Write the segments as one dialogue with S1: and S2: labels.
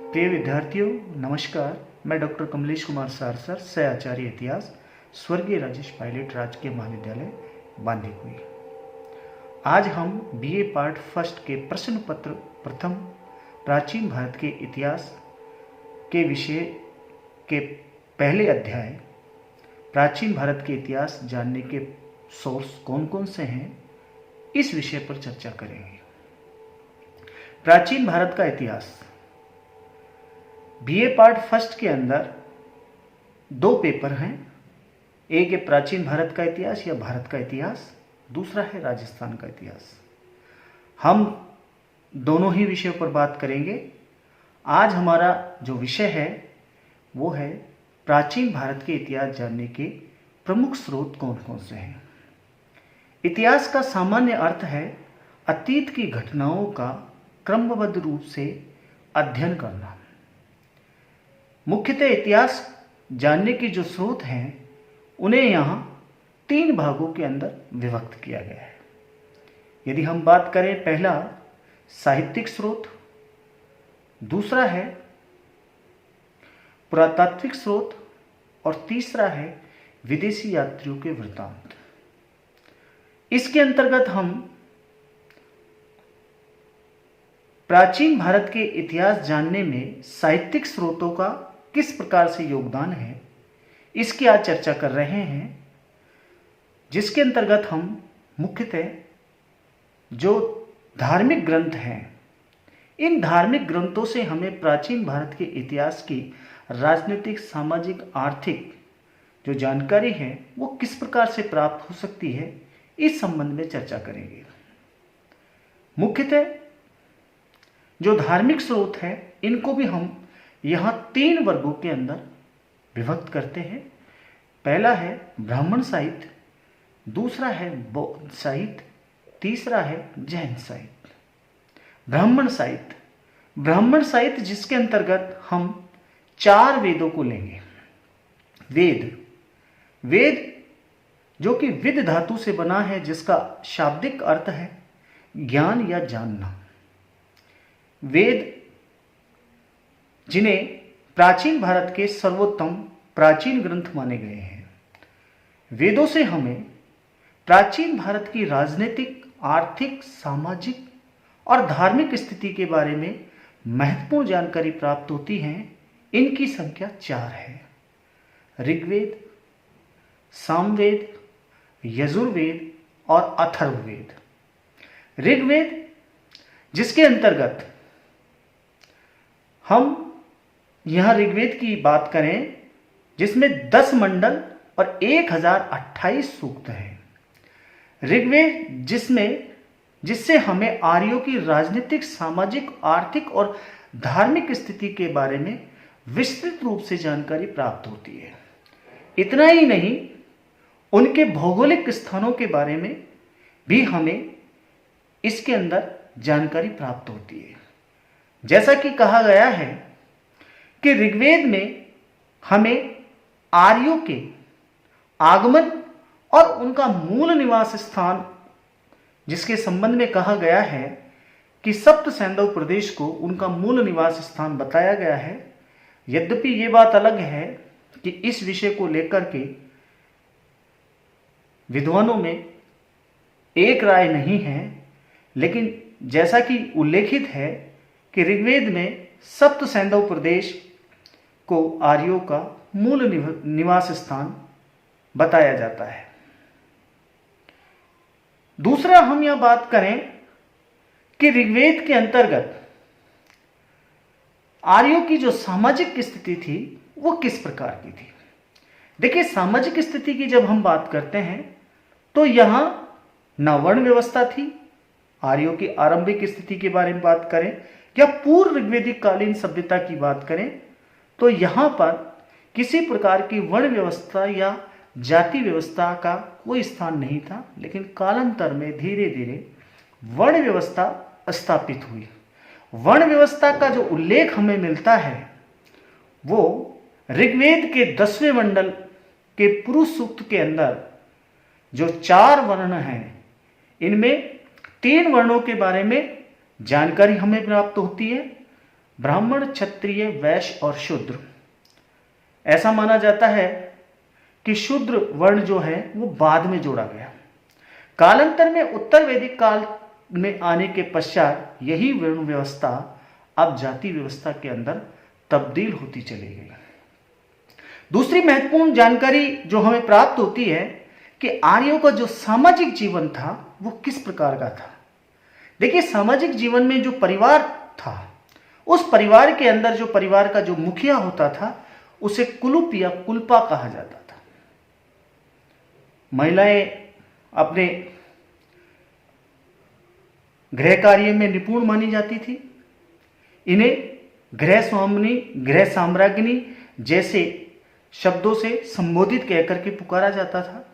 S1: प्रिय विद्यार्थियों, नमस्कार। मैं डॉक्टर कमलेश कुमार सारसर, सह आचार्य इतिहास, स्वर्गीय राजेश पायलट राजकीय महाविद्यालय बांदीकुई। आज हम बीए पार्ट फर्स्ट के प्रश्न पत्र प्रथम प्राचीन भारत के इतिहास के विषय के पहले अध्याय प्राचीन भारत के इतिहास जानने के सोर्स कौन कौन से हैं, इस विषय पर चर्चा करेंगे। प्राचीन भारत का इतिहास बीए पार्ट फर्स्ट के अंदर दो पेपर हैं। एक है प्राचीन भारत का इतिहास या भारत का इतिहास, दूसरा है राजस्थान का इतिहास। हम दोनों ही विषयों पर बात करेंगे। आज हमारा जो विषय है वो है प्राचीन भारत के इतिहास जानने के प्रमुख स्रोत कौन कौन से हैं। इतिहास का सामान्य अर्थ है अतीत की घटनाओं का क्रमबद्ध रूप से अध्ययन करना। मुख्यतः इतिहास जानने के जो स्रोत हैं उन्हें यहाँ तीन भागों के अंदर विभक्त किया गया है। यदि हम बात करें, पहला साहित्यिक स्रोत, दूसरा है पुरातात्विक स्रोत और तीसरा है विदेशी यात्रियों के वृत्तांत। इसके अंतर्गत हम प्राचीन भारत के इतिहास जानने में साहित्यिक स्रोतों का किस प्रकार से योगदान है, इसकी आज चर्चा कर रहे हैं, जिसके अंतर्गत हम मुख्यतः जो धार्मिक ग्रंथ हैं, इन धार्मिक ग्रंथों से हमें प्राचीन भारत के इतिहास की राजनीतिक, सामाजिक, आर्थिक जो जानकारी है वो किस प्रकार से प्राप्त हो सकती है, इस संबंध में चर्चा करेंगे। मुख्यतः जो धार्मिक स्रोत है इनको भी हम यहाँ तीन वर्गों के अंदर विभक्त करते हैं। पहला है ब्राह्मण साहित्य, दूसरा है बौद्ध साहित्य, तीसरा है जैन साहित्य। ब्राह्मण साहित्य जिसके अंतर्गत हम चार वेदों को लेंगे। वेद जो कि विद धातु से बना है, जिसका शाब्दिक अर्थ है ज्ञान या जानना। वेद जिन्हें प्राचीन भारत के सर्वोत्तम प्राचीन ग्रंथ माने गए हैं। वेदों से हमें प्राचीन भारत की राजनीतिक, आर्थिक, सामाजिक और धार्मिक स्थिति के बारे में महत्वपूर्ण जानकारी प्राप्त होती है। इनकी संख्या 4 है: ऋग्वेद, सामवेद, यजुर्वेद और अथर्ववेद। ऋग्वेद जिसके अंतर्गत हम यहां ऋग्वेद की बात करें, जिसमें 10 मंडल और 1028 सूक्त हैं। ऋग्वेद जिससे हमें आर्यों की राजनीतिक, सामाजिक, आर्थिक और धार्मिक स्थिति के बारे में विस्तृत रूप से जानकारी प्राप्त होती है। इतना ही नहीं, उनके भौगोलिक स्थानों के बारे में भी हमें इसके अंदर जानकारी प्राप्त होती है। जैसा कि कहा गया है कि ऋग्वेद में हमें आर्यों के आगमन और उनका मूल निवास स्थान, जिसके संबंध में कहा गया है कि सप्त सैंधव प्रदेश को उनका मूल निवास स्थान बताया गया है। यद्यपि ये बात अलग है कि इस विषय को लेकर के विद्वानों में एक राय नहीं है, लेकिन जैसा कि उल्लेखित है कि ऋग्वेद में सप्त सैंधव प्रदेश को आर्यों का मूल निवास स्थान बताया जाता है। दूसरा, हम यह बात करें कि ऋग्वेद के अंतर्गत आर्यों की जो सामाजिक स्थिति थी वो किस प्रकार की थी। देखिए, सामाजिक स्थिति की जब हम बात करते हैं तो यहां न वर्ण व्यवस्था थी। आर्यों की आरंभिक स्थिति के बारे में बात करें या पूर्व ऋग्वेदिक कालीन सभ्यता की बात करें तो यहां पर किसी प्रकार की वर्ण व्यवस्था या जाति व्यवस्था का कोई स्थान नहीं था। लेकिन कालांतर में धीरे धीरे वर्ण व्यवस्था स्थापित हुई। वर्ण व्यवस्था का जो उल्लेख हमें मिलता है वो ऋग्वेद के 10वें मंडल के पुरुष सूक्त के अंदर जो 4 वर्ण हैं, इनमें 3 वर्णों के बारे में जानकारी हमें प्राप्त होती है। ब्राह्मण, क्षत्रिय, वैश्य और शूद्र। ऐसा माना जाता है कि शूद्र वर्ण जो है वो बाद में जोड़ा गया। कालांतर में उत्तर वैदिक काल में आने के पश्चात यही वर्ण व्यवस्था अब जाति व्यवस्था के अंदर तब्दील होती चली गई। दूसरी महत्वपूर्ण जानकारी जो हमें प्राप्त होती है कि आर्यों का जो सामाजिक जीवन था वो किस प्रकार का था। देखिए, सामाजिक जीवन में जो परिवार था, उस परिवार के अंदर जो परिवार का जो मुखिया होता था उसे कुलुप या कुलपा कहा जाता था। महिलाएं अपने गृह कार्य में निपुण मानी जाती थी। इन्हें गृह स्वामिनी, गृह साम्राज्ञी जैसे शब्दों से संबोधित कहकर के पुकारा जाता था।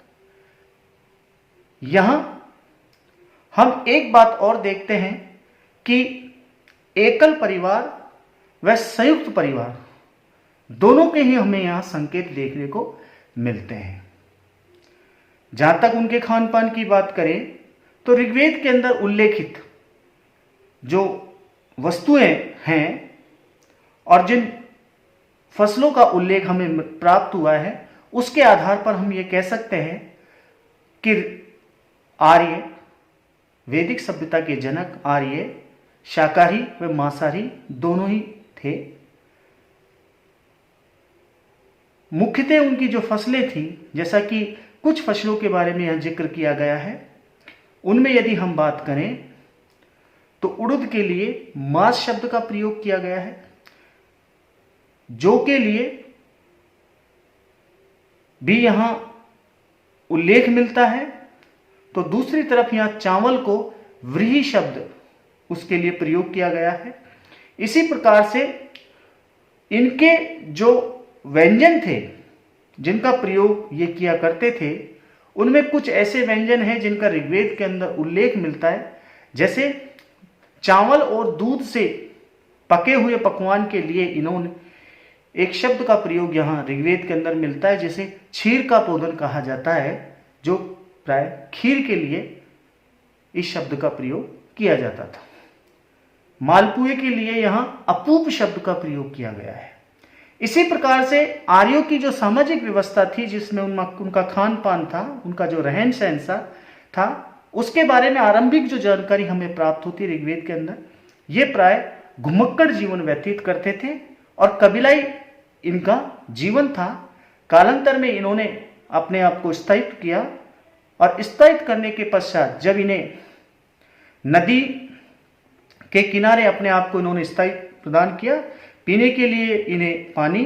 S1: यहां हम एक बात और देखते हैं कि एकल परिवार व संयुक्त परिवार दोनों के ही हमें यहां संकेत देखने को मिलते हैं। जहां तक उनके खान पान की बात करें तो ऋग्वेद के अंदर उल्लेखित जो वस्तुएं हैं और जिन फसलों का उल्लेख हमें प्राप्त हुआ है उसके आधार पर हम ये कह सकते हैं कि आर्य, वैदिक सभ्यता के जनक आर्य शाकाहारी व मांसाहारी दोनों ही थे। मुख्यतः उनकी जो फसलें थी, जैसा कि कुछ फसलों के बारे में यहां जिक्र किया गया है, उनमें यदि हम बात करें तो उड़द के लिए मास शब्द का प्रयोग किया गया है, जौ के लिए भी यहां उल्लेख मिलता है, तो दूसरी तरफ यहां चावल को व्रीहि शब्द उसके लिए प्रयोग किया गया है। इसी प्रकार से इनके जो व्यंजन थे जिनका प्रयोग ये किया करते थे, उनमें कुछ ऐसे व्यंजन हैं जिनका ऋग्वेद के अंदर उल्लेख मिलता है। जैसे चावल और दूध से पके हुए पकवान के लिए इन्होंने एक शब्द का प्रयोग यहां ऋग्वेद के अंदर मिलता है, जिसे क्षीर का पोदन कहा जाता है, जो प्राय खीर के लिए इस शब्द का प्रयोग किया जाता था। मालपुए के लिए यहां अपूप शब्द का प्रयोग किया गया है। इसी प्रकार से आर्यों की जो सामाजिक व्यवस्था थी, जिसमें उनका खान पान था, उनका जो रहन सहन था, उसके बारे में आरंभिक जो जानकारी हमें प्राप्त होती ऋग्वेद के अंदर, ये प्राय घुमक्कड़ जीवन व्यतीत करते थे और कबीलाई इनका जीवन था। कालांतर में इन्होंने अपने आप को स्थायित्व किया और स्थायित्व करने के पश्चात जब इन्हें नदी के किनारे अपने आप को इन्होंने स्थायित्व प्रदान किया, पीने के लिए इन्हें पानी,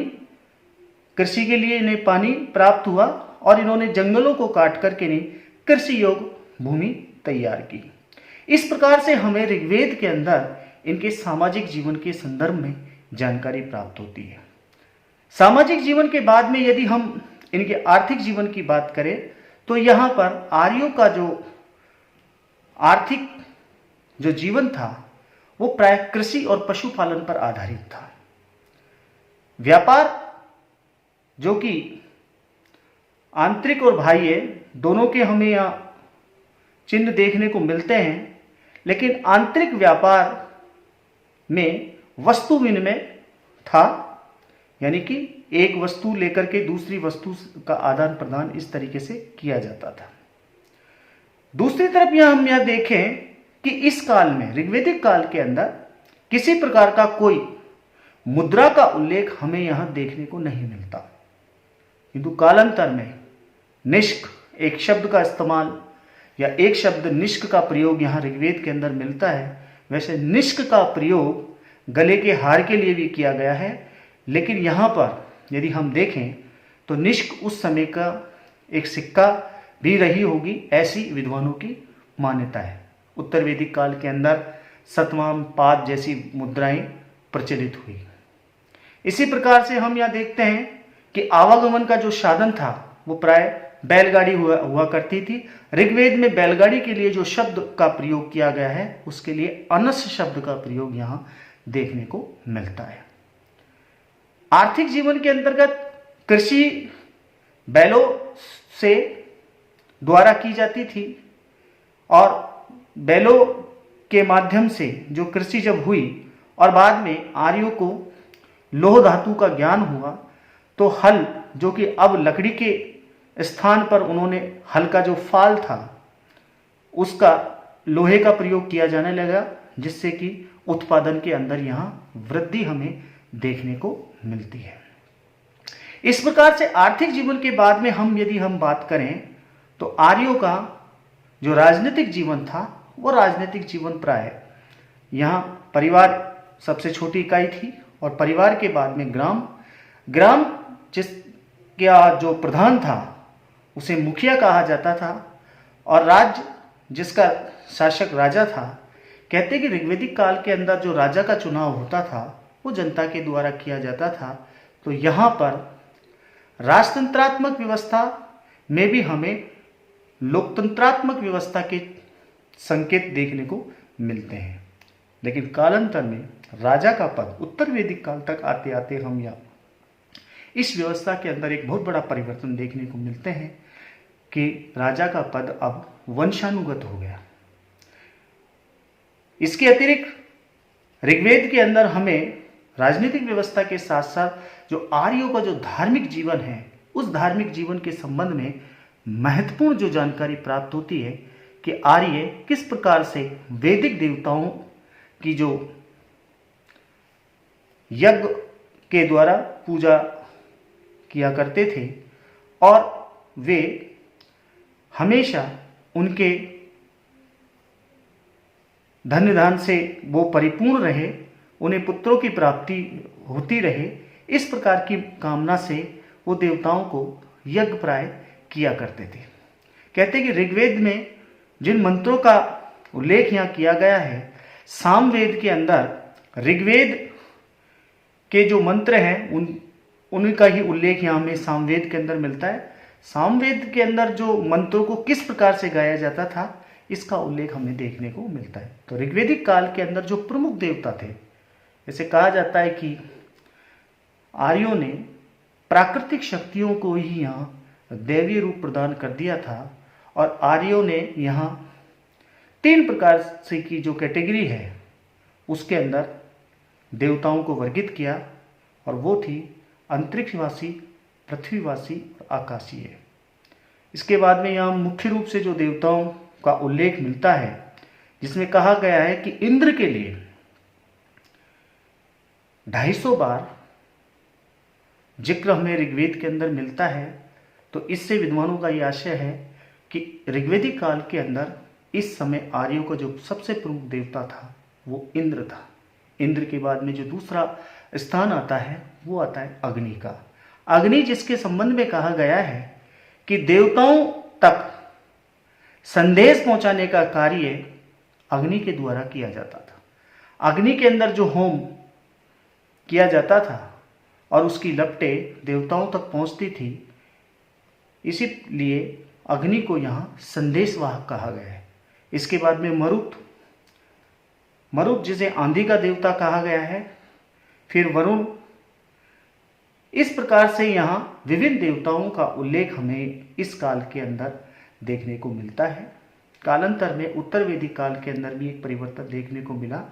S1: कृषि के लिए इन्हें पानी प्राप्त हुआ और इन्होंने जंगलों को काट करके इन्हें कृषि योग्य भूमि तैयार की। इस प्रकार से हमें ऋग्वेद के अंदर इनके सामाजिक जीवन के संदर्भ में जानकारी प्राप्त होती है। सामाजिक जीवन के बाद में यदि हम इनके आर्थिक जीवन की बात करें तो यहां पर आर्यों का जो आर्थिक जो जीवन था वो प्राय कृषि और पशुपालन पर आधारित था। व्यापार जो कि आंतरिक और बाह्य दोनों के हमें यहां चिन्ह देखने को मिलते हैं, लेकिन आंतरिक व्यापार में वस्तु विनिमय था, यानी कि एक वस्तु लेकर के दूसरी वस्तु का आदान प्रदान इस तरीके से किया जाता था। दूसरी तरफ हम यह देखें कि इस काल में, ऋग्वेदिक काल के अंदर, किसी प्रकार का कोई मुद्रा का उल्लेख हमें यहां देखने को नहीं मिलता, किंतु कालांतर में निष्क एक शब्द का इस्तेमाल या एक शब्द निष्क का प्रयोग यहां ऋग्वेद के अंदर मिलता है। वैसे निष्क का प्रयोग गले के हार के लिए भी किया गया है, लेकिन यहां पर यदि हम देखें तो निष्क उस समय का एक सिक्का भी रही होगी, ऐसी विद्वानों की मान्यता है। उत्तर वैदिक काल के अंदर सतवाम पाद जैसी मुद्राएं प्रचलित हुई। इसी प्रकार से हम यह देखते हैं कि आवागमन का जो साधन था वो प्राय बैलगाड़ी हुआ करती थी। ऋग्वेद में बैलगाड़ी के लिए जो शब्द का प्रयोग किया गया है उसके लिए अनस शब्द का प्रयोग यहां देखने को मिलता है। आर्थिक जीवन के अंतर्गत कृषि बैलों से द्वारा की जाती थी और बैलों के माध्यम से जो कृषि जब हुई और बाद में आर्यों को लोह धातु का ज्ञान हुआ तो हल, जो कि अब लकड़ी के स्थान पर उन्होंने हल का जो फाल था उसका लोहे का प्रयोग किया जाने लगा, जिससे कि उत्पादन के अंदर यहाँ वृद्धि हमें देखने को मिलती है। इस प्रकार से आर्थिक जीवन के बाद में यदि हम बात करें तो आर्यों का जो राजनीतिक जीवन था वो राजनीतिक जीवन प्राय यहाँ परिवार सबसे छोटी इकाई थी और परिवार के बाद में ग्राम जिसका जो प्रधान था उसे मुखिया कहा जाता था और राज्य जिसका शासक राजा था। कहते कि ऋग्वैदिक काल के अंदर जो राजा का चुनाव होता था वो जनता के द्वारा किया जाता था। तो यहाँ पर राजतंत्रात्मक व्यवस्था में भी हमें लोकतंत्रात्मक व्यवस्था के संकेत देखने को मिलते हैं। लेकिन कालांतर में राजा का पद उत्तर वैदिक काल तक आते आते हम यहाँ इस व्यवस्था के अंदर एक बहुत बड़ा परिवर्तन देखने को मिलते हैं कि राजा का पद अब वंशानुगत हो गया। इसके अतिरिक्त ऋग्वेद के अंदर हमें राजनीतिक व्यवस्था के साथ साथ जो आर्यों का जो धार्मिक जीवन है उस धार्मिक जीवन के संबंध में महत्वपूर्ण जो जानकारी प्राप्त होती है कि आर्य किस प्रकार से वैदिक देवताओं की जो यज्ञ के द्वारा पूजा किया करते थे और वे हमेशा उनके धन्य धान से वो परिपूर्ण रहे, उन्हें पुत्रों की प्राप्ति होती रहे, इस प्रकार की कामना से वो देवताओं को यज्ञ प्राय किया करते थे। कहते कि ऋग्वेद में जिन मंत्रों का उल्लेख यहाँ किया गया है, सामवेद के अंदर ऋग्वेद के जो मंत्र हैं उनका ही उल्लेख यहाँ हमें सामवेद के अंदर मिलता है। सामवेद के अंदर जो मंत्रों को किस प्रकार से गाया जाता था इसका उल्लेख हमें देखने को मिलता है। तो ऋग्वैदिक काल के अंदर जो प्रमुख देवता थे, जैसे कहा जाता है कि आर्यों ने प्राकृतिक शक्तियों को ही यहाँ दैवीय रूप प्रदान कर दिया था और आर्यों ने यहाँ 3 प्रकार से की जो कैटेगरी है उसके अंदर देवताओं को वर्गित किया और वो थी अंतरिक्षवासी, पृथ्वीवासी और आकाशीय। इसके बाद में यहाँ मुख्य रूप से जो देवताओं का उल्लेख मिलता है जिसमें कहा गया है कि इंद्र के लिए 250 बार जिक्र हमें ऋग्वेद के अंदर मिलता है। तो इससे विद्वानों का यह आशय है कि ऋग्वैदिक काल के अंदर इस समय आर्यों का जो सबसे प्रमुख देवता था वो इंद्र था। इंद्र के बाद में जो दूसरा स्थान आता है वो आता है अग्नि का। अग्नि जिसके संबंध में कहा गया है कि देवताओं तक संदेश पहुंचाने का कार्य अग्नि के द्वारा किया जाता था। अग्नि के अंदर जो होम किया जाता था और उसकी लपटें देवताओं तक पहुंचती थी, इसीलिए अग्नि को यहाँ संदेशवाहक कहा गया है। इसके बाद में मरुत जिसे आंधी का देवता कहा गया है, फिर वरुण। इस प्रकार से यहाँ विभिन्न देवताओं का उल्लेख हमें इस काल के अंदर देखने को मिलता है। कालांतर में उत्तर वैदिक काल के अंदर भी एक परिवर्तन देखने को मिला।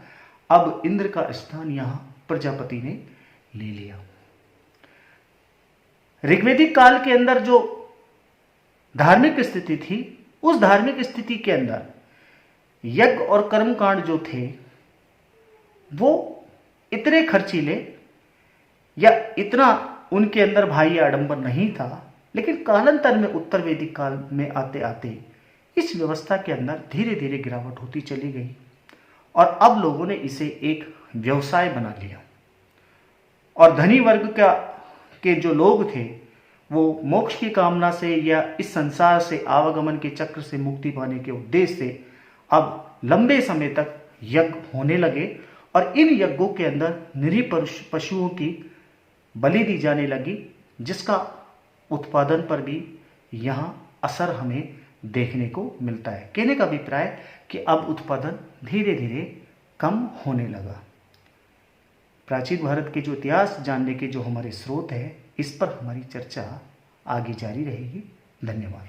S1: अब इंद्र का स्थान यहाँ प्रजापति ने ले लिया। ऋग्वैदिक काल के अंदर जो धार्मिक स्थिति थी उस धार्मिक स्थिति के अंदर यज्ञ और कर्मकांड जो थे वो इतने खर्चीले या इतना उनके अंदर बाह्य आडंबर नहीं था। लेकिन कालांतर में उत्तर वैदिक काल में आते आते इस व्यवस्था के अंदर धीरे धीरे गिरावट होती चली गई और अब लोगों ने इसे एक व्यवसाय बना लिया और धनी वर्ग के जो लोग थे वो मोक्ष की कामना से या इस संसार से आवागमन के चक्र से मुक्ति पाने के उद्देश्य से अब लंबे समय तक यज्ञ होने लगे और इन यज्ञों के अंदर निरीह पशुओं की बलि दी जाने लगी, जिसका उत्पादन पर भी यहाँ असर हमें देखने को मिलता है। कहने का अभिप्राय कि अब उत्पादन धीरे धीरे कम होने लगा। प्राचीन भारत के जो इतिहास जानने के जो हमारे स्रोत है, इस पर हमारी चर्चा आगे जारी रहेगी। धन्यवाद।